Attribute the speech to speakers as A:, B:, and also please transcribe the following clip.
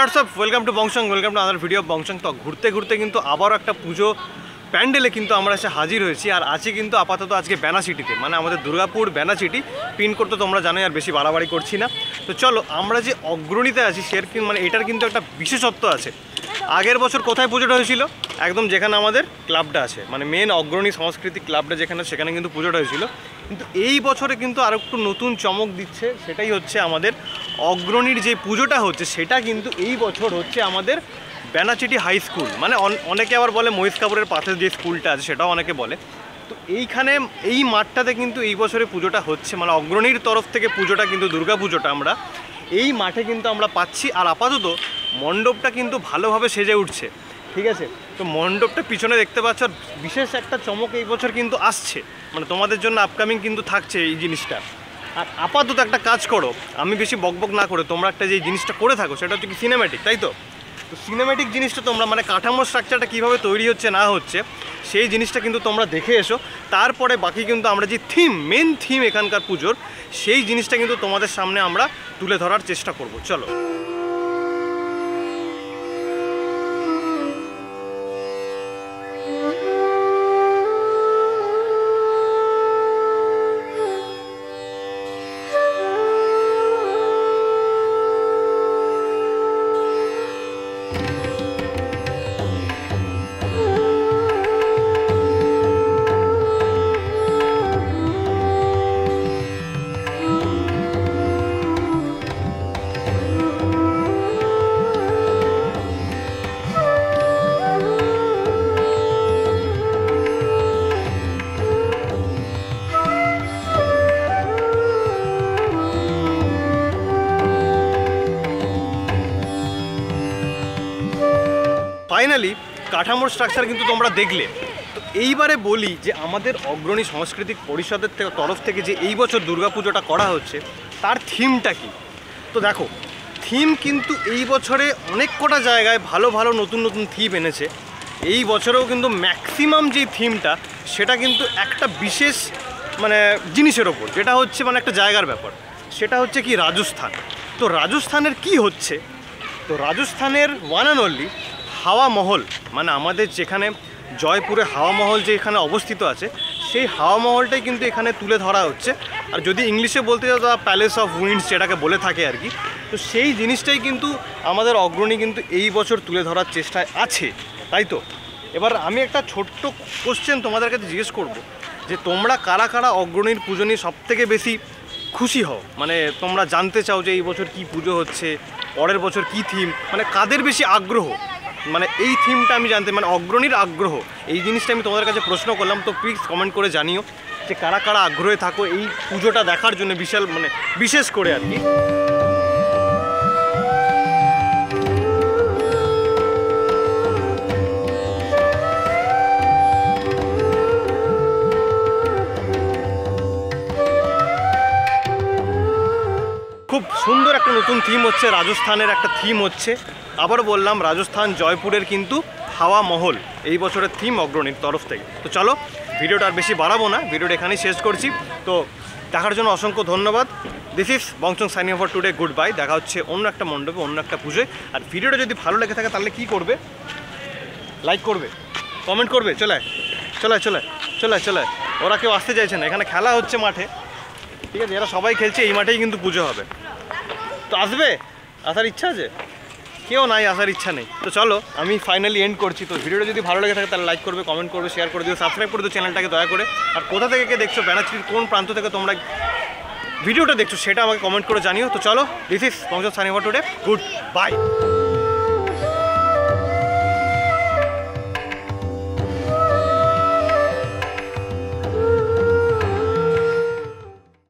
A: WhatsApp, welcome to Bongshong, welcome to other video of Bongshong. তো ঘুরতে ঘুরতে কিন্তু আবারও একটা পুজো প্যান্ডেলে কিন্তু আমরা এসে হাজির হয়েছি। আর আছি কিন্তু আপাতত আজকে বেনাচিটিতে, মানে আমাদের দুর্গাপুর বেনাচিটি। পিনকোড তো তোমরা জানোই, আর বেশি বাড়াবাড়ি করছি না। তো চলো, আমরা যে অগ্রণীতে আছি মানে এটার কিন্তু একটা বিশেষত্ব আছে। আগের বছর কোথায় পুজোটা হয়েছিল? একদম যেখানে আমাদের ক্লাবটা আছে, মানে মেন অগ্রণী সাংস্কৃতিক ক্লাবটা যেখানে, সেখানে কিন্তু পুজোটা হয়েছিল। কিন্তু এই বছরে কিন্তু আরও একটু নতুন চমক দিচ্ছে। সেটাই হচ্ছে আমাদের অগ্রণীর যে পুজোটা হচ্ছে, সেটা কিন্তু এই বছর হচ্ছে আমাদের বেনাচিটি হাই স্কুল। মানে অনেকে আবার বলে মহিষ কাপুরের পাশে যে স্কুলটা আছে, সেটাও অনেকে বলে। তো এইখানে এই মাঠটাতে কিন্তু এই বছরে পুজোটা হচ্ছে, মানে অগ্রণীর তরফ থেকে পুজোটা কিন্তু দুর্গা পুজোটা আমরা এই মাঠে কিন্তু আমরা পাচ্ছি। আর আপাতত মণ্ডপটা কিন্তু ভালোভাবে সেজে উঠছে, ঠিক আছে? তো মণ্ডপটা পিছনে দেখতে পাচ্ছ। বিশেষ একটা চমক এই বছর কিন্তু আসছে, মানে তোমাদের জন্য আপকামিং কিন্তু থাকছে এই জিনিসটা। আর আপাতত একটা কাজ করো, আমি বেশি বকবক না করে তোমরা একটা যে জিনিসটা করে থাকো, সেটা হচ্ছে কি সিনেম্যাটিক, তাই তো? তো সিনেম্যাটিক জিনিসটা তোমরা, মানে কাঠামো স্ট্রাকচারটা কীভাবে তৈরি হচ্ছে না হচ্ছে, সেই জিনিসটা কিন্তু তোমরা দেখে এসো। তারপরে বাকি কিন্তু আমরা যে মেন থিম এখানকার পুজোর, সেই জিনিসটা কিন্তু তোমাদের সামনে আমরা তুলে ধরার চেষ্টা করব। চলো। ফাইনালি কাঠামোর স্ট্রাকচার কিন্তু তোমরা দেখলে। তো এইবারে বলি যে আমাদের অগ্রণী সাংস্কৃতিক পরিষদের তরফ থেকে যে এই বছর দুর্গাপুজোটা করা হচ্ছে, তার থিমটা কি? তো দেখো, থিম কিন্তু এই বছরে অনেক কটা জায়গায় ভালো ভালো নতুন নতুন থিম এনেছে। এই বছরেও কিন্তু ম্যাক্সিমাম যেই থিমটা, সেটা কিন্তু একটা বিশেষ মানে জিনিসের ওপর, যেটা হচ্ছে মানে একটা জায়গার ব্যাপার। সেটা হচ্ছে কি রাজস্থান। তো রাজস্থানের কি হচ্ছে? তো রাজস্থানের ওয়ান অ্যান্ড অনলি হাওয়া মহল, মানে আমাদের যেখানে জয়পুরে হাওয়া মহল যে এখানে অবস্থিত আছে, সেই হাওয়া মহলটাই কিন্তু এখানে তুলে ধরা হচ্ছে। আর যদি ইংলিশে বলতে যাও, তা প্যালেস অফ উইন্ডস যেটাকে বলে থাকে আর কি। তো সেই জিনিসটাই কিন্তু আমাদের অগ্রণী কিন্তু এই বছর তুলে ধরার চেষ্টায় আছে, তাই তো? এবার আমি একটা ছোট্ট কোশ্চেন তোমাদের কাছে জিজ্ঞেস করব, যে তোমরা কারা কারা অগ্রণীর পুজো নিয়ে সবথেকে বেশি খুশি হও? মানে তোমরা জানতে চাও যে এই বছর কি পুজো হচ্ছে, পরের বছর কি থিম, মানে কাদের বেশি আগ্রহ, মানে এই থিমটা আমি জানতে, মানে অগ্রণীর আগ্রহ, এই জিনিসটা আমি তোমাদের কাছে প্রশ্ন করলাম। তো প্লিজ কমেন্ট করে জানিও যে কারা কারা আগ্রহে থাকো এই পুজোটা দেখার জন্য, বিশেষ করে আর কি। খুব সুন্দর একটা নতুন থিম হচ্ছে, রাজস্থানের একটা থিম হচ্ছে। আবার বললাম, রাজস্থান জয়পুরের কিন্তু হাওয়া মহল এই বছরের থিম অগ্রণীর তরফ থেকে। তো চলো, ভিডিওটা আর বেশি বাড়াবো না, ভিডিওটা এখানেই শেষ করছি। তো দেখার জন্য অসংখ্য ধন্যবাদ। This is Bongshong signing for today, good bye. দেখা হচ্ছে অন্য একটা মণ্ডপে, অন্য একটা পুজোয়। আর ভিডিওটা যদি ভালো লেগে থাকে তাহলে কী করবে? লাইক করবে, কমেন্ট করবে। চলে ওরা কেউ আসতে চাইছে না, এখানে খেলা হচ্ছে মাঠে, ঠিক আছে? এরা সবাই খেলছে, এই মাঠেই কিন্তু পুজো হবে। তো আসবে, আসার ইচ্ছা আছে? কেউ নাই, আসার ইচ্ছা নেই। তো চলো, আমি ফাইনালি এন্ড করছি। তো ভিডিওটা যদি ভালো লেগে থাকে তাহলে লাইক করবে, কমেন্ট করবে, শেয়ার করে দিও, সাবস্ক্রাইব করে দিও চ্যানেলটাকে দয়া করে। আর কোথা থেকে কে দেখছো, বেনাচিটির কোন প্রান্ত থেকে তোমরা ভিডিওটা দেখছো, সেটা আমাকে কমেন্ট করে জানিও। তো চলো, this is Bongshong signing for today, good by.